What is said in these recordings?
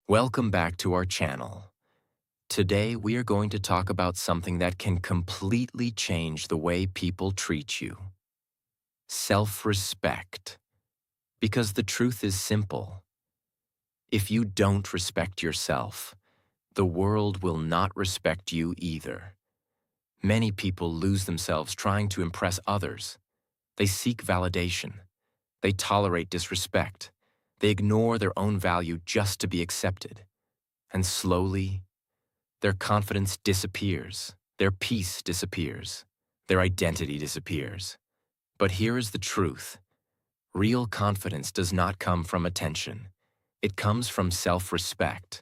Welcome back to our channel. Today we are going to talk about something that can completely change the way people treat you. Self-respect. Because the truth is simple. If you don't respect yourself, the world will not respect you either. Many people lose themselves trying to impress others. They seek validation. They tolerate disrespect. They ignore their own value just to be accepted. And slowly, their confidence disappears, their peace disappears, their identity disappears. But here is the truth. Real confidence does not come from attention. It comes from self-respect.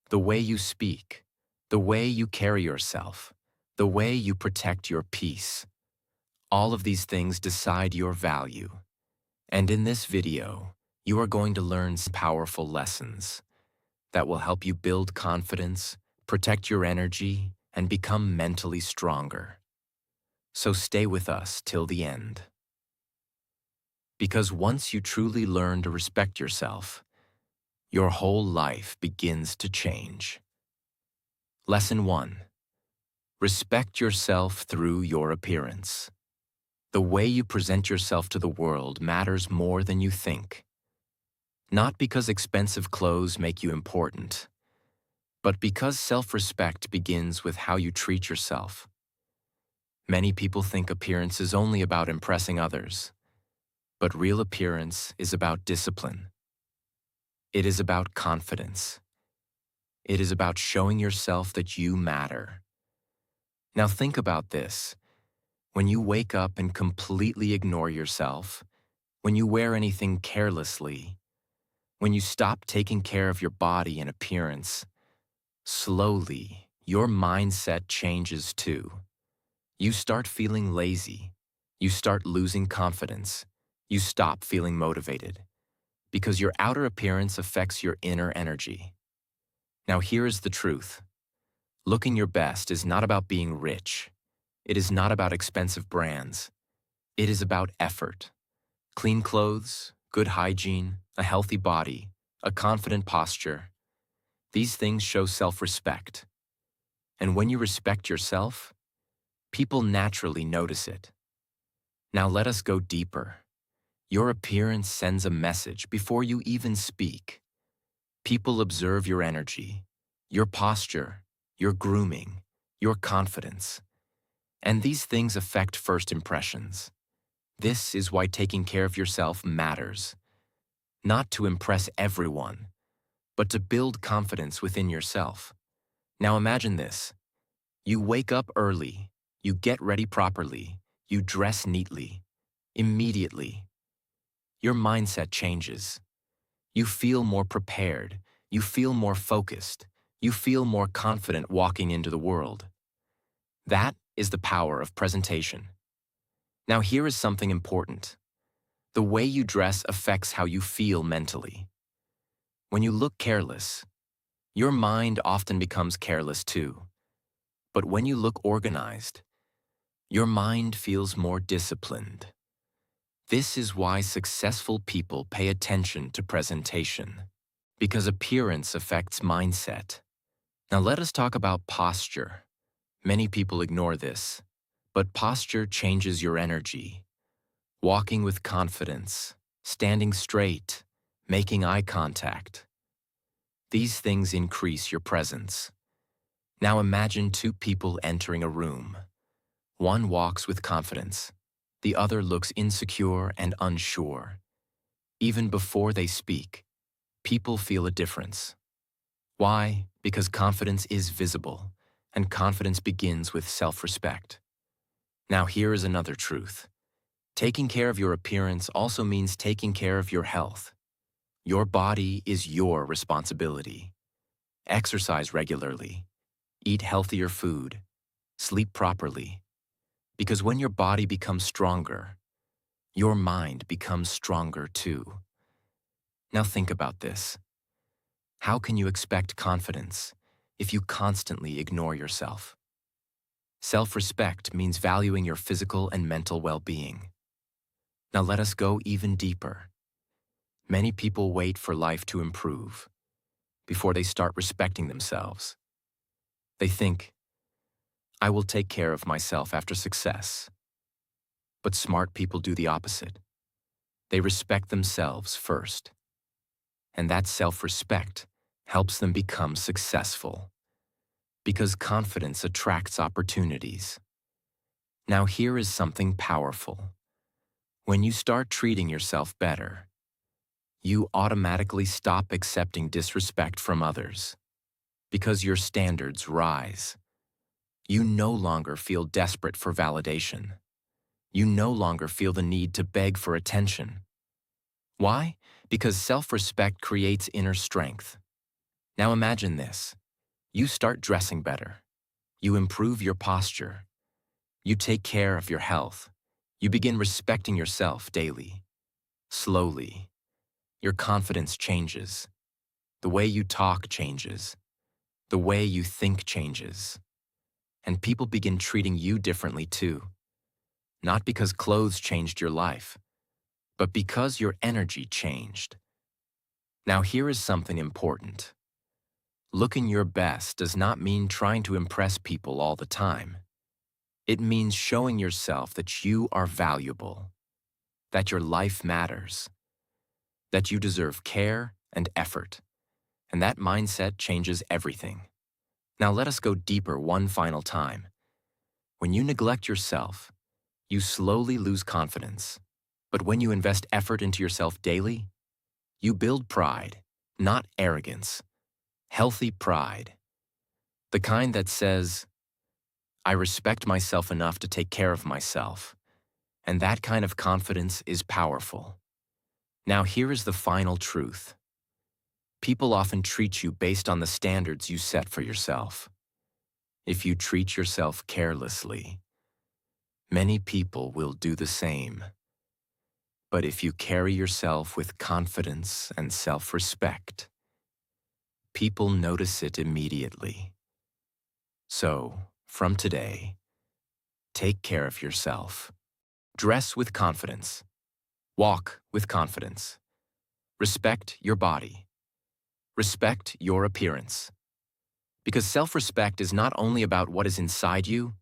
The way you speak, the way you carry yourself, the way you protect your peace. All of these things decide your value. And in this video, you are going to learn some powerful lessons that will help you build confidence, protect your energy, and become mentally stronger. So stay with us till the end. Because once you truly learn to respect yourself, your whole life begins to change. Lesson 1. Respect yourself through your appearance. The way you present yourself to the world matters more than you think. Not because expensive clothes make you important, but because self-respect begins with how you treat yourself. Many people think appearance is only about impressing others, but real appearance is about discipline. It is about confidence. It is about showing yourself that you matter. Now think about this. When you wake up and completely ignore yourself, when you wear anything carelessly, when you stop taking care of your body and appearance, slowly, your mindset changes too. You start feeling lazy. You start losing confidence. You stop feeling motivated. Because your outer appearance affects your inner energy. Now here is the truth. Looking your best is not about being rich. It is not about expensive brands. It is about effort. Clean clothes, good hygiene, a healthy body, a confident posture. These things show self-respect. And when you respect yourself, people naturally notice it. Now let us go deeper. Your appearance sends a message before you even speak. People observe your energy, your posture, your grooming, your confidence. And these things affect first impressions. This is why taking care of yourself matters. Not to impress everyone, but to build confidence within yourself. Now imagine this. You wake up early, you get ready properly, you dress neatly. Immediately, your mindset changes. You feel more prepared, you feel more focused, you feel more confident walking into the world. That is the power of presentation. Now here is something important. The way you dress affects how you feel mentally. When you look careless, your mind often becomes careless too. But when you look organized, your mind feels more disciplined. This is why successful people pay attention to presentation, because appearance affects mindset. Now let us talk about posture. Many people ignore this, but posture changes your energy. Walking with confidence, standing straight, making eye contact. These things increase your presence. Now imagine two people entering a room. One walks with confidence. The other looks insecure and unsure. Even before they speak, people feel a difference. Why? Because confidence is visible, and confidence begins with self-respect. Now here is another truth. Taking care of your appearance also means taking care of your health. Your body is your responsibility. Exercise regularly. Eat healthier food. Sleep properly. Because when your body becomes stronger, your mind becomes stronger too. Now think about this. How can you expect confidence if you constantly ignore yourself? Self-respect means valuing your physical and mental well-being. Now let us go even deeper. Many people wait for life to improve before they start respecting themselves. They think, I will take care of myself after success. But smart people do the opposite. They respect themselves first. And that self-respect helps them become successful. Because confidence attracts opportunities. Now here is something powerful. When you start treating yourself better, you automatically stop accepting disrespect from others. Because your standards rise. You no longer feel desperate for validation. You no longer feel the need to beg for attention. Why? Because self-respect creates inner strength. Now imagine this. You start dressing better. You improve your posture. You take care of your health. You begin respecting yourself daily. Slowly, your confidence changes. The way you talk changes. The way you think changes. And people begin treating you differently too. Not because clothes changed your life, but because your energy changed. Now here is something important. Looking your best does not mean trying to impress people all the time. It means showing yourself that you are valuable, that your life matters, that you deserve care and effort, and that mindset changes everything. Now let us go deeper one final time. When you neglect yourself, you slowly lose confidence. But when you invest effort into yourself daily, you build pride, not arrogance. Healthy pride. The kind that says, I respect myself enough to take care of myself. And that kind of confidence is powerful. Now here is the final truth. People often treat you based on the standards you set for yourself. If you treat yourself carelessly, many people will do the same. But if you carry yourself with confidence and self-respect, people notice it immediately. So, from today, take care of yourself. Dress with confidence. Walk with confidence. Respect your body. Respect your appearance. Because self-respect is not only about what is inside you,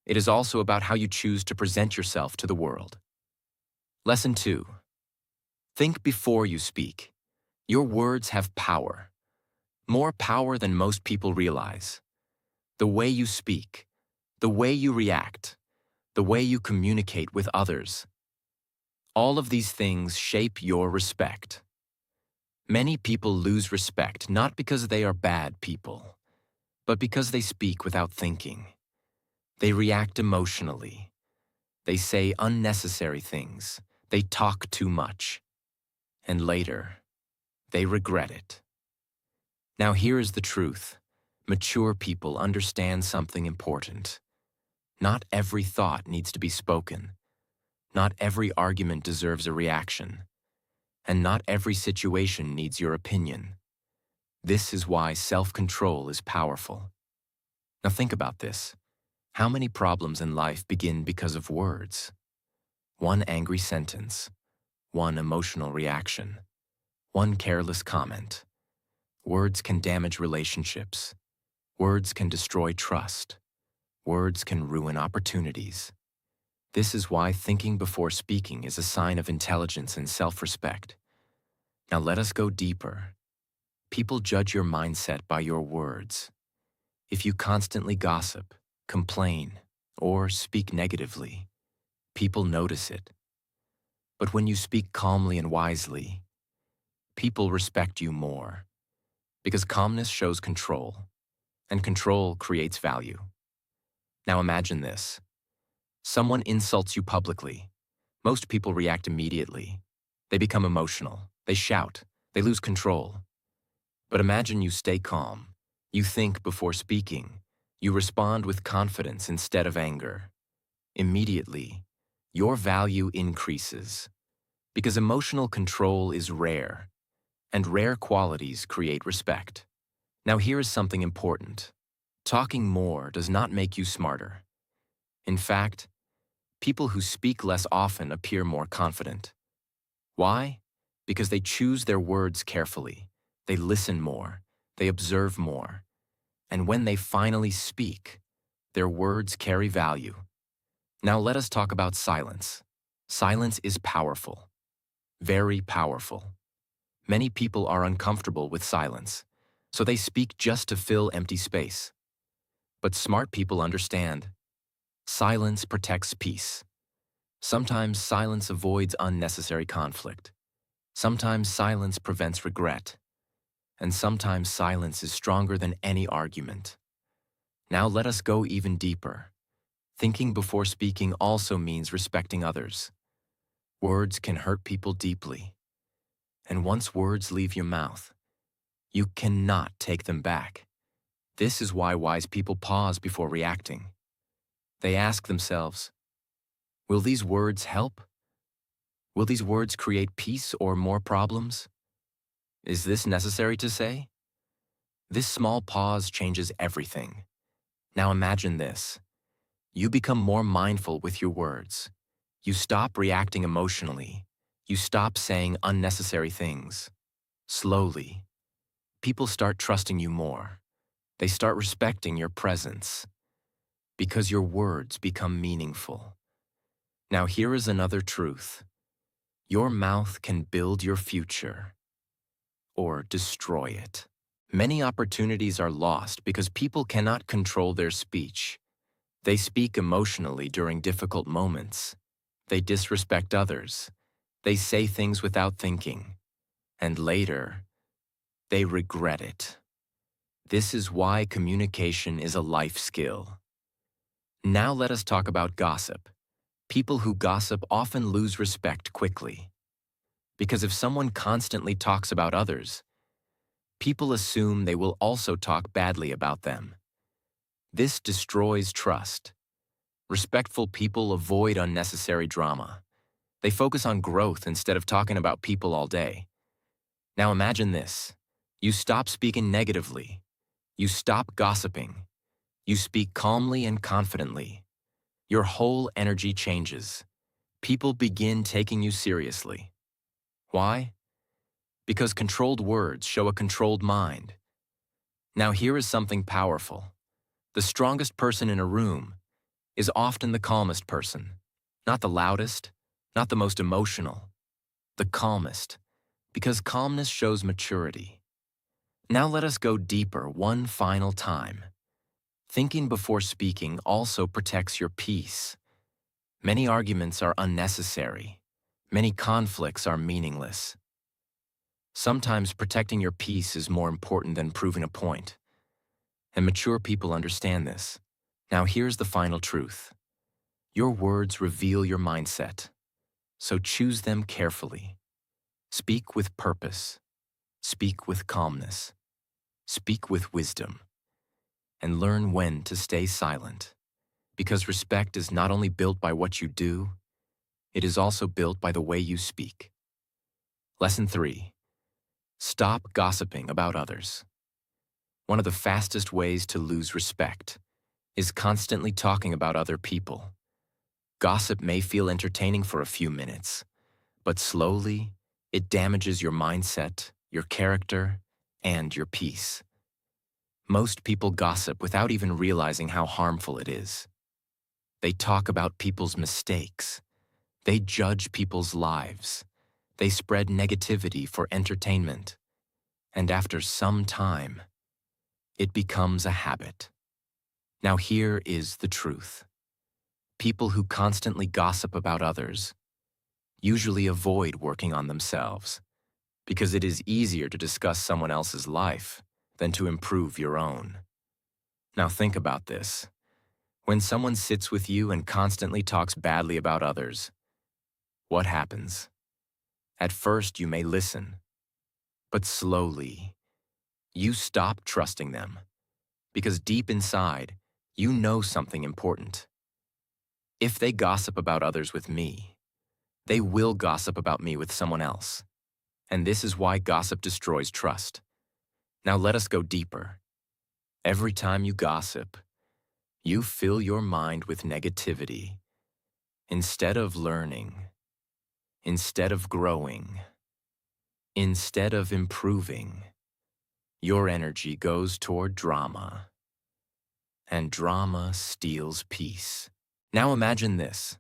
it is also about how you choose to present yourself to the world. Lesson 2. Think before you speak. Your words have power. More power than most people realize. The way you speak, the way you react, the way you communicate with others. All of these things shape your respect. Many people lose respect not because they are bad people, but because they speak without thinking. They react emotionally. They say unnecessary things. They talk too much. And later, they regret it. Now here is the truth. Mature people understand something important. Not every thought needs to be spoken. Not every argument deserves a reaction. And not every situation needs your opinion. This is why self-control is powerful. Now think about this. How many problems in life begin because of words? One angry sentence, one emotional reaction, one careless comment. Words can damage relationships. Words can destroy trust. Words can ruin opportunities. This is why thinking before speaking is a sign of intelligence and self-respect. Now let us go deeper. People judge your mindset by your words. If you constantly gossip, complain, or speak negatively, people notice it. But when you speak calmly and wisely, people respect you more. Because calmness shows control, and control creates value. Now imagine this. Someone insults you publicly. Most people react immediately. They become emotional. They shout. They lose control. But imagine you stay calm. You think before speaking. You respond with confidence instead of anger. Immediately, your value increases. Because emotional control is rare, and rare qualities create respect. Now here is something important. Talking more does not make you smarter. In fact, people who speak less often appear more confident. Why? Because they choose their words carefully. They listen more, they observe more, and when they finally speak, their words carry value. Now let us talk about silence. Silence is powerful, very powerful. Many people are uncomfortable with silence, so they speak just to fill empty space. But smart people understand. Silence protects peace. Sometimes silence avoids unnecessary conflict. Sometimes silence prevents regret. And sometimes silence is stronger than any argument. Now let us go even deeper. Thinking before speaking also means respecting others. Words can hurt people deeply. And once words leave your mouth, you cannot take them back. This is why wise people pause before reacting. They ask themselves, will these words help? Will these words create peace or more problems? Is this necessary to say? This small pause changes everything. Now imagine this. You become more mindful with your words. You stop reacting emotionally. You stop saying unnecessary things. Slowly, people start trusting you more. They start respecting your presence because your words become meaningful. Now here is another truth. Your mouth can build your future or destroy it. Many opportunities are lost because people cannot control their speech. They speak emotionally during difficult moments. They disrespect others. They say things without thinking. And later, they regret it. This is why communication is a life skill. Now let us talk about gossip. People who gossip often lose respect quickly. Because if someone constantly talks about others, people assume they will also talk badly about them. This destroys trust. Respectful people avoid unnecessary drama. They focus on growth instead of talking about people all day. Now imagine this. You stop speaking negatively. You stop gossiping. You speak calmly and confidently. Your whole energy changes. People begin taking you seriously. Why? Because controlled words show a controlled mind. Now here is something powerful. The strongest person in a room is often the calmest person. Not the loudest, not the most emotional, the calmest, because calmness shows maturity. Now let us go deeper one final time. Thinking before speaking also protects your peace. Many arguments are unnecessary. Many conflicts are meaningless. Sometimes protecting your peace is more important than proving a point. And mature people understand this. Now here's the final truth. Your words reveal your mindset, so choose them carefully. Speak with purpose. Speak with calmness. Speak with wisdom. And learn when to stay silent. Because respect is not only built by what you do, it is also built by the way you speak. Lesson 3. Stop gossiping about others. One of the fastest ways to lose respect is constantly talking about other people. Gossip may feel entertaining for a few minutes, but slowly, it damages your mindset, your character, and your peace. Most people gossip without even realizing how harmful it is. They talk about people's mistakes. They judge people's lives. They spread negativity for entertainment. And after some time, it becomes a habit. Now here is the truth. People who constantly gossip about others usually avoid working on themselves because it is easier to discuss someone else's life than to improve your own. Now think about this. When someone sits with you and constantly talks badly about others, what happens? At first you may listen, but slowly, you stop trusting them because deep inside, you know something important. If they gossip about others with me, they will gossip about me with someone else. And this is why gossip destroys trust. Now let us go deeper. Every time you gossip, you fill your mind with negativity. Instead of learning, instead of growing, instead of improving, Your energy goes toward drama, and drama steals peace. Now imagine this.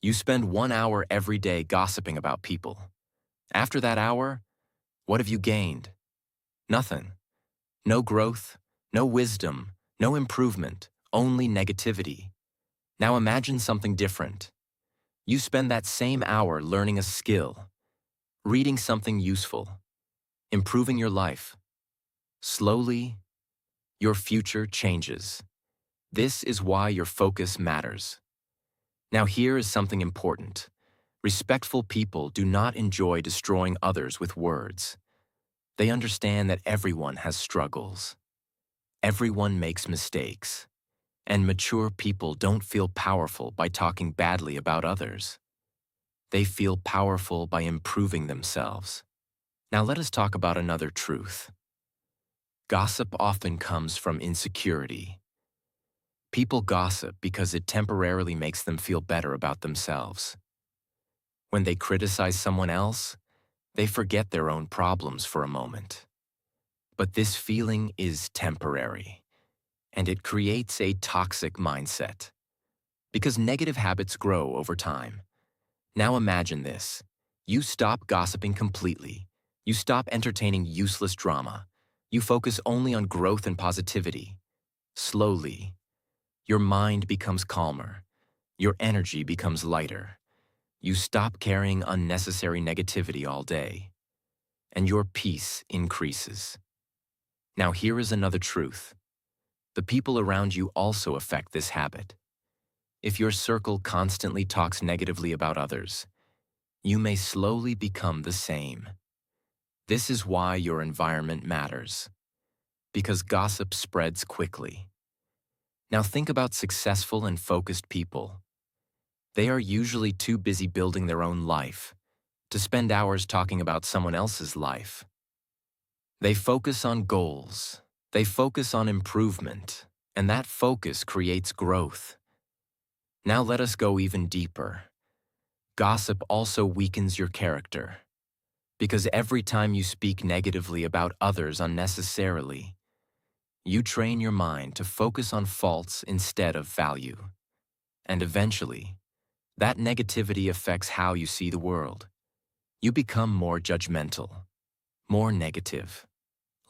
You spend 1 hour every day gossiping about people. After that hour, what have you gained? Nothing. No growth, no wisdom, no improvement, only negativity. Now imagine something different. You spend that same hour learning a skill, reading something useful, improving your life. Slowly, your future changes. This is why your focus matters. Now here is something important. Respectful people do not enjoy destroying others with words. They understand that everyone has struggles. Everyone makes mistakes. And mature people don't feel powerful by talking badly about others. They feel powerful by improving themselves. Now let us talk about another truth. Gossip often comes from insecurity. People gossip because it temporarily makes them feel better about themselves. When they criticize someone else, they forget their own problems for a moment. But this feeling is temporary, and it creates a toxic mindset. Because negative habits grow over time. Now imagine this. You stop gossiping completely. You stop entertaining useless drama. You focus only on growth and positivity. Slowly, your mind becomes calmer. Your energy becomes lighter. You stop carrying unnecessary negativity all day. And your peace increases. Now here is another truth. The people around you also affect this habit. If your circle constantly talks negatively about others, you may slowly become the same. This is why your environment matters. Because gossip spreads quickly. Now think about successful and focused people. They are usually too busy building their own life to spend hours talking about someone else's life. They focus on goals. They focus on improvement, and that focus creates growth. Now let us go even deeper. Gossip also weakens your character. Because every time you speak negatively about others unnecessarily, you train your mind to focus on faults instead of value. And eventually, that negativity affects how you see the world. You become more judgmental, more negative,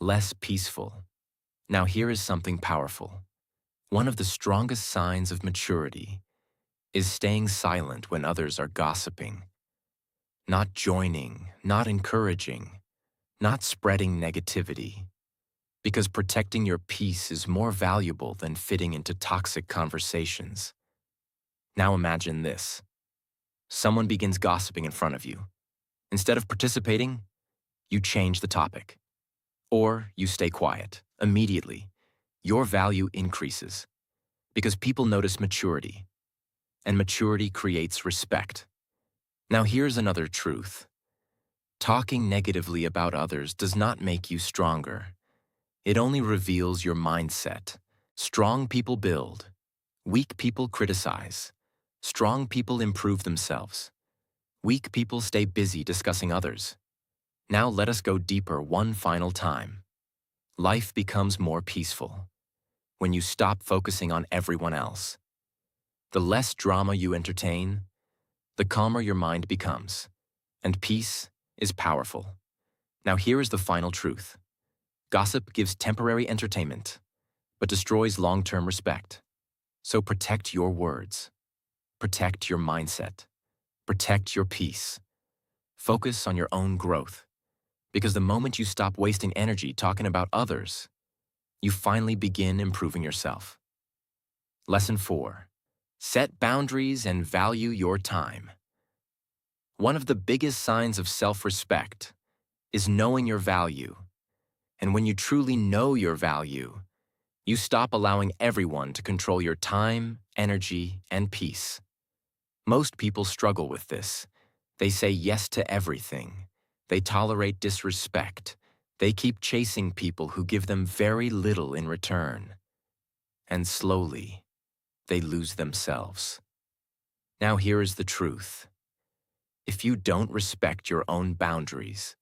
less peaceful. Now here is something powerful. One of the strongest signs of maturity is staying silent when others are gossiping. Not joining, not encouraging, not spreading negativity. Because protecting your peace is more valuable than fitting into toxic conversations. Now imagine this. Someone begins gossiping in front of you. Instead of participating, you change the topic. Or you stay quiet. Immediately, your value increases. Because people notice maturity. And maturity creates respect. Now here's another truth. Talking negatively about others does not make you stronger. It only reveals your mindset. Strong people build. Weak people criticize. Strong people improve themselves. Weak people stay busy discussing others. Now let us go deeper one final time. Life becomes more peaceful when you stop focusing on everyone else. The less drama you entertain, the calmer your mind becomes. And peace is powerful. Now here is the final truth. Gossip gives temporary entertainment, but destroys long-term respect. So protect your words. Protect your mindset. Protect your peace. Focus on your own growth. Because the moment you stop wasting energy talking about others, you finally begin improving yourself. Lesson 4. Set boundaries and value your time. One of the biggest signs of self-respect is knowing your value. And when you truly know your value, you stop allowing everyone to control your time, energy, and peace. Most people struggle with this. They say yes to everything. They tolerate disrespect. They keep chasing people who give them very little in return. And slowly, they lose themselves. Now here is the truth. If you don't respect your own boundaries,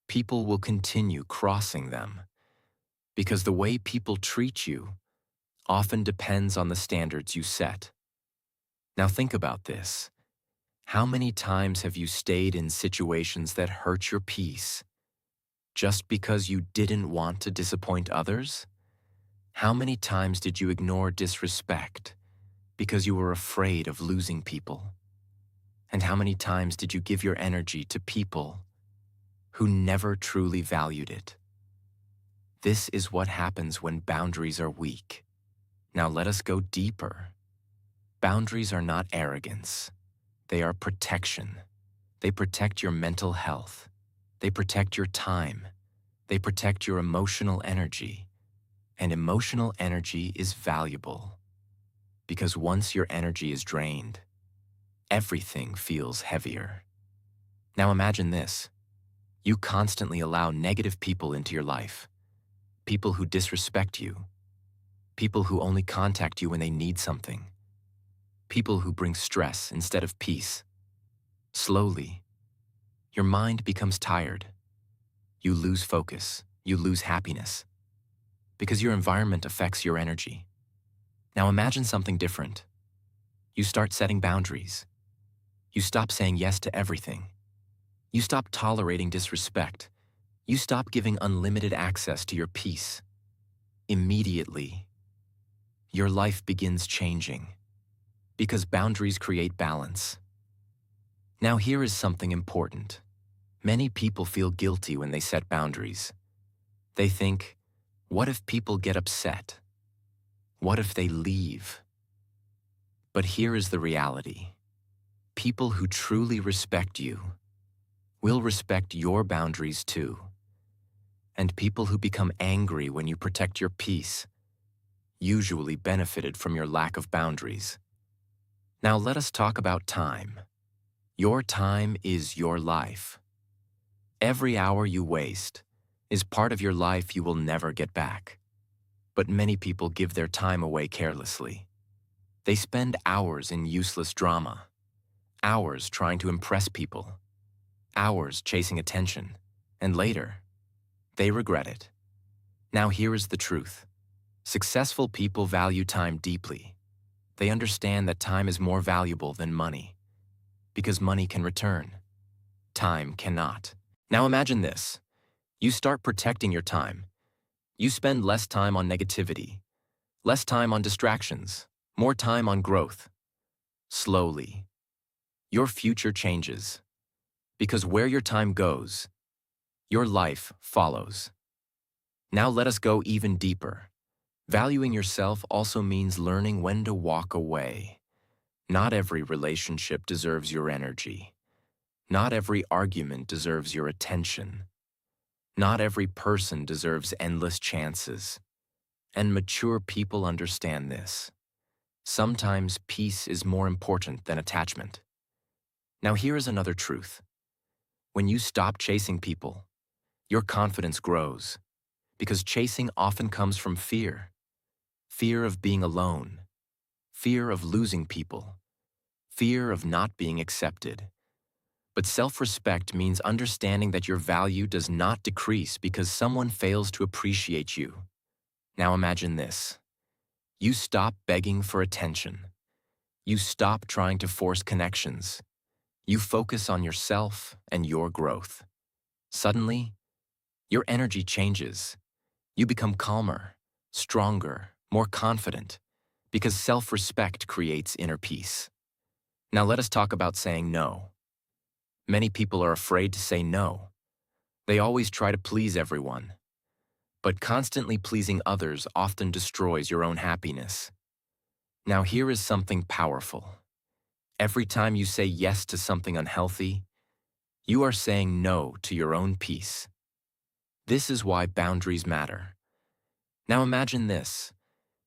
people will continue crossing them. because the way people treat you often depends on the standards you set. Now think about this. How many times have you stayed in situations that hurt your peace just because you didn't want to disappoint others? How many times did you ignore disrespect because you were afraid of losing people? And how many times did you give your energy to people who never truly valued it? This is what happens when boundaries are weak. Now let us go deeper. Boundaries are not arrogance. They are protection. They protect your mental health. They protect your time. They protect your emotional energy. And emotional energy is valuable because once your energy is drained, everything feels heavier. Now imagine this. You constantly allow negative people into your life. People who disrespect you. People who only contact you when they need something. People who bring stress instead of peace. Slowly, your mind becomes tired. You lose focus. You lose happiness. Because your environment affects your energy. Now imagine something different. You start setting boundaries. You stop saying yes to everything. You stop tolerating disrespect. You stop giving unlimited access to your peace. Immediately, your life begins changing because boundaries create balance. Now here is something important. Many people feel guilty when they set boundaries. They think, what if people get upset? What if they leave? But here is the reality. People who truly respect you will respect your boundaries too. And people who become angry when you protect your peace usually benefited from your lack of boundaries. Now let us talk about time. Your time is your life. Every hour you waste is part of your life you will never get back. But many people give their time away carelessly. They spend hours in useless drama, hours trying to impress people, hours chasing attention, and later, they regret it. Now here is the truth. Successful people value time deeply. They understand that time is more valuable than money, because money can return. Time cannot. Now imagine this. You start protecting your time. You spend less time on negativity, less time on distractions, more time on growth. Slowly, your future changes, because where your time goes, your life follows. Now let us go even deeper. Valuing yourself also means learning when to walk away. Not every relationship deserves your energy. Not every argument deserves your attention. Not every person deserves endless chances. And mature people understand this. Sometimes peace is more important than attachment. Now here is another truth. When you stop chasing people, your confidence grows, because chasing often comes from fear. Fear of being alone, fear of losing people, fear of not being accepted. But self-respect means understanding that your value does not decrease because someone fails to appreciate you. Now imagine this. You stop begging for attention. You stop trying to force connections. You focus on yourself and your growth. Suddenly, your energy changes. You become calmer, stronger, more confident, because self-respect creates inner peace. Now let us talk about saying no. Many people are afraid to say no. They always try to please everyone. But constantly pleasing others often destroys your own happiness. Now here is something powerful. Every time you say yes to something unhealthy, you are saying no to your own peace. This is why boundaries matter. Now imagine this.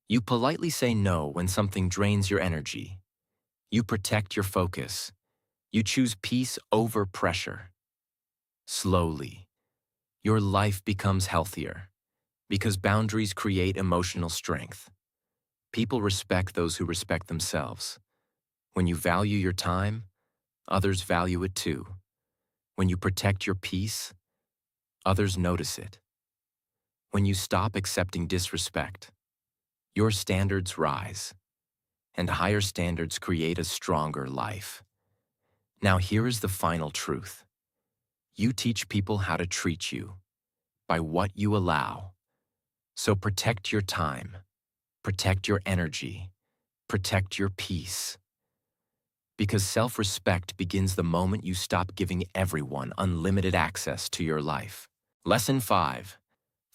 You politely say no when something drains your energy. You protect your focus. You choose peace over pressure. Slowly, your life becomes healthier because boundaries create emotional strength. People respect those who respect themselves. When you value your time, others value it too. When you protect your peace, others notice it. When you stop accepting disrespect, your standards rise, and higher standards create a stronger life. Now here is the final truth. You teach people how to treat you by what you allow. So protect your time, protect your energy, protect your peace. Because self-respect begins the moment you stop giving everyone unlimited access to your life. Lesson 5.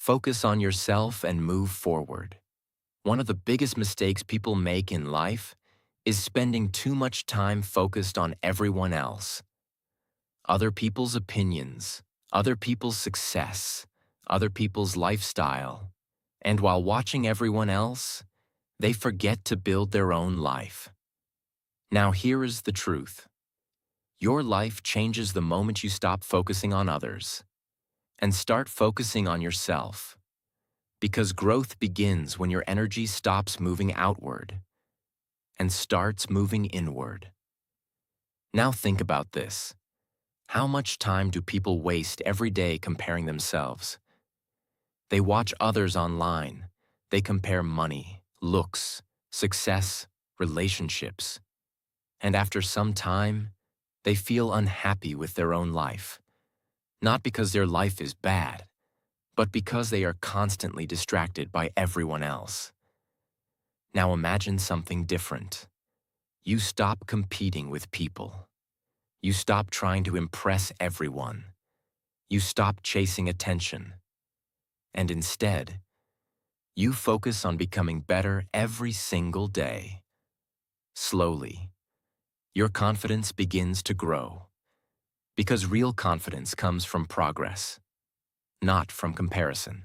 Focus on yourself and move forward. One of the biggest mistakes people make in life is spending too much time focused on everyone else. Other people's opinions, other people's success, other people's lifestyle. And while watching everyone else, they forget to build their own life. Now here is the truth. Your life changes the moment you stop focusing on others and start focusing on yourself. Because growth begins when your energy stops moving outward and starts moving inward. Now think about this. How much time do people waste every day comparing themselves? They watch others online. They compare money, looks, success, relationships. And after some time, they feel unhappy with their own life. Not because their life is bad, but because they are constantly distracted by everyone else. Now imagine something different. You stop competing with people. You stop trying to impress everyone. You stop chasing attention. And instead, you focus on becoming better every single day. Slowly, your confidence begins to grow. Because real confidence comes from progress, not from comparison.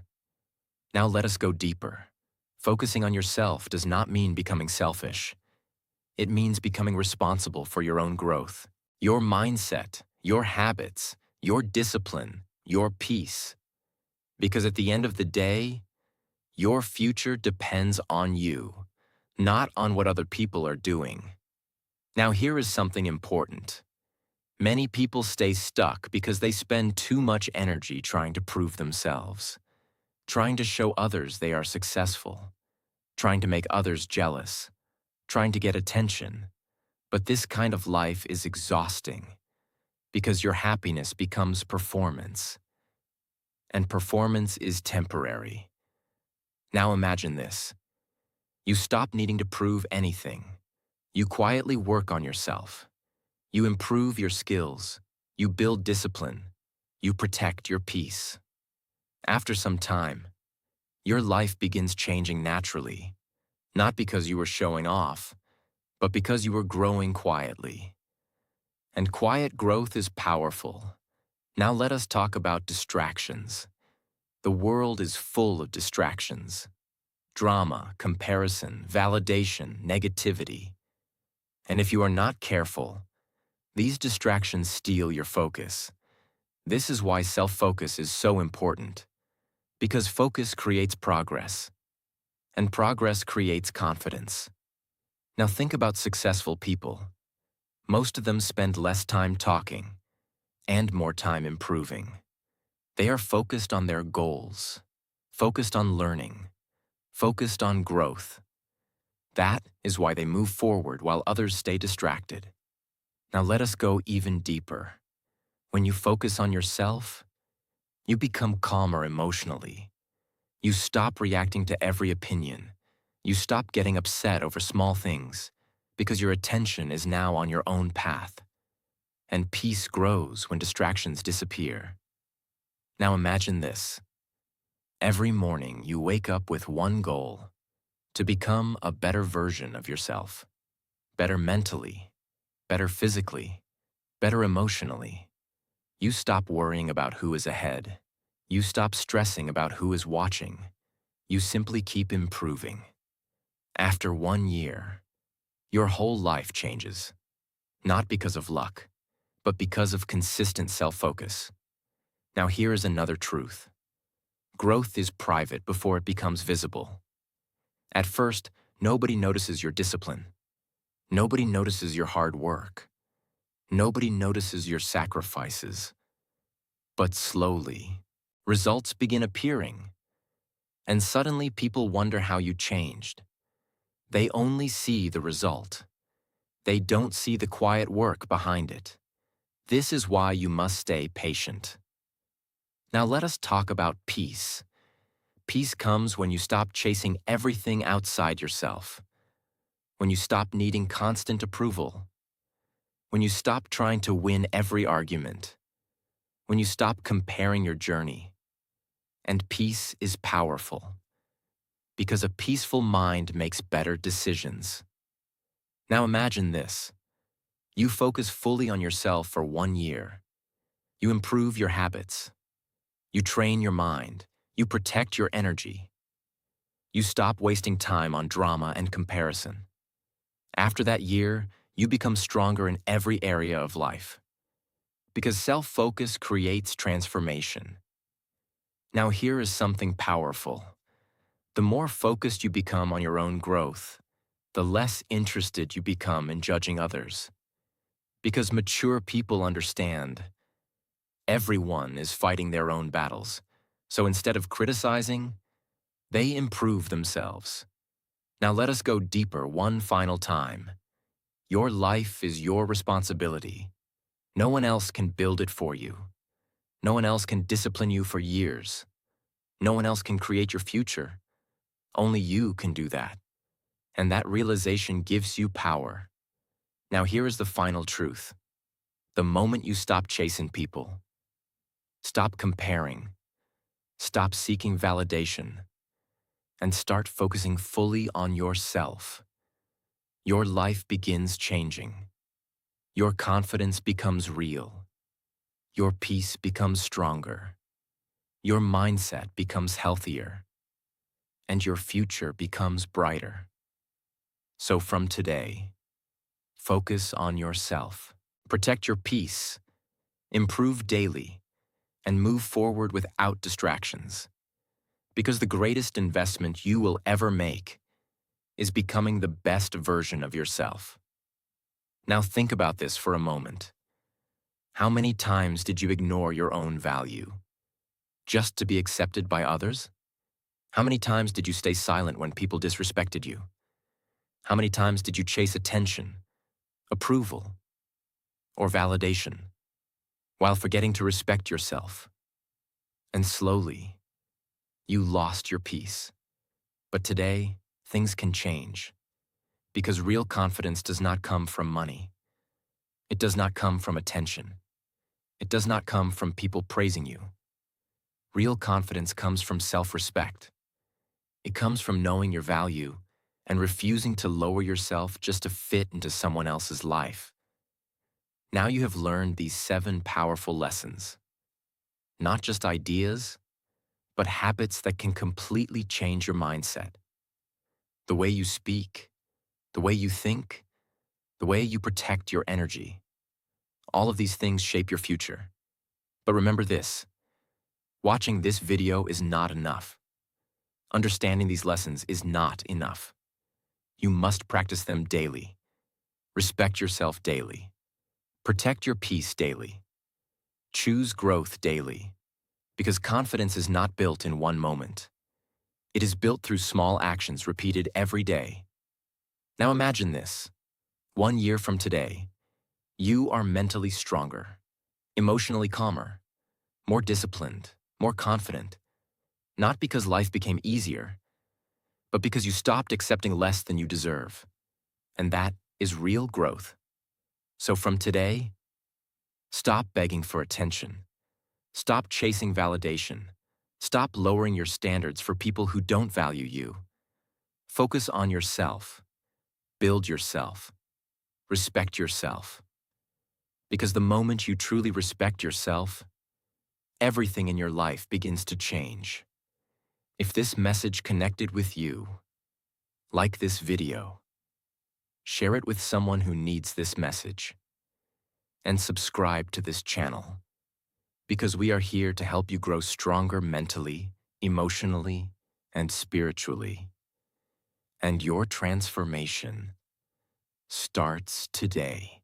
Now let us go deeper. Focusing on yourself does not mean becoming selfish. It means becoming responsible for your own growth. Your mindset, your habits, your discipline, your peace. Because at the end of the day, your future depends on you, not on what other people are doing. Now here is something important. Many people stay stuck because they spend too much energy trying to prove themselves, trying to show others they are successful, trying to make others jealous, trying to get attention. But this kind of life is exhausting because your happiness becomes performance, and performance is temporary. Now imagine this. You stop needing to prove anything. You quietly work on yourself. You improve your skills. You build discipline. You protect your peace. After some time, your life begins changing naturally, not because you were showing off, but because you were growing quietly. And quiet growth is powerful. Now let us talk about distractions. The world is full of distractions. Drama, comparison, validation, negativity. And if you are not careful, these distractions steal your focus. This is why self-focus is so important. Because focus creates progress, and progress creates confidence. Now think about successful people. Most of them spend less time talking and more time improving. They are focused on their goals, focused on learning, focused on growth. That is why they move forward while others stay distracted. Now let us go even deeper. When you focus on yourself, you become calmer emotionally. You stop reacting to every opinion. You stop getting upset over small things because your attention is now on your own path. And peace grows when distractions disappear. Now imagine this. Every morning you wake up with one goal: to become a better version of yourself. Better mentally, better physically, better emotionally. You stop worrying about who is ahead. You stop stressing about who is watching. You simply keep improving. After 1 year, your whole life changes. Not because of luck, but because of consistent self-focus. Now here is another truth. Growth is private before it becomes visible. At first, nobody notices your discipline. Nobody notices your hard work. Nobody notices your sacrifices. But slowly, results begin appearing. And suddenly people wonder how you changed. They only see the result. They don't see the quiet work behind it. This is why you must stay patient. Now let us talk about peace. Peace comes when you stop chasing everything outside yourself, when you stop needing constant approval, when you stop trying to win every argument, when you stop comparing your journey. And peace is powerful, because a peaceful mind makes better decisions. Now imagine this. You focus fully on yourself for 1 year. You improve your habits. You train your mind. You protect your energy. You stop wasting time on drama and comparison. After that year, you become stronger in every area of life. Because self-focus creates transformation. Now here is something powerful. The more focused you become on your own growth, the less interested you become in judging others. Because mature people understand everyone is fighting their own battles. So instead of criticizing, they improve themselves. Now let us go deeper one final time. Your life is your responsibility. No one else can build it for you. No one else can discipline you for years. No one else can create your future. Only you can do that. And that realization gives you power. Now here is the final truth. The moment you stop chasing people, stop comparing, stop seeking validation, and start focusing fully on yourself, your life begins changing. Your confidence becomes real. Your peace becomes stronger. Your mindset becomes healthier. And your future becomes brighter. So from today, focus on yourself. Protect your peace. Improve daily. And move forward without distractions. Because the greatest investment you will ever make is becoming the best version of yourself. Now think about this for a moment. How many times did you ignore your own value just to be accepted by others? How many times did you stay silent when people disrespected you? How many times did you chase attention, approval, or validation while forgetting to respect yourself? And slowly, you lost your peace. But today, things can change. Because real confidence does not come from money. It does not come from attention. It does not come from people praising you. Real confidence comes from self-respect. It comes from knowing your value and refusing to lower yourself just to fit into someone else's life. Now you have learned these 7 powerful lessons. Not just ideas, but habits that can completely change your mindset. The way you speak, the way you think, the way you protect your energy. All of these things shape your future. But remember this, watching this video is not enough. Understanding these lessons is not enough. You must practice them daily. Respect yourself daily. Protect your peace daily. Choose growth daily. Because confidence is not built in one moment. It is built through small actions repeated every day. Now imagine this. 1 year from today, you are mentally stronger, emotionally calmer, more disciplined, more confident. Not because life became easier, but because you stopped accepting less than you deserve. And that is real growth. So from today, stop begging for attention. Stop chasing validation. Stop lowering your standards for people who don't value you. Focus on yourself. Build yourself. Respect yourself. Because the moment you truly respect yourself, everything in your life begins to change. If this message connected with you, like this video, share it with someone who needs this message, and subscribe to this channel, because we are here to help you grow stronger mentally, emotionally, and spiritually. And your transformation starts today.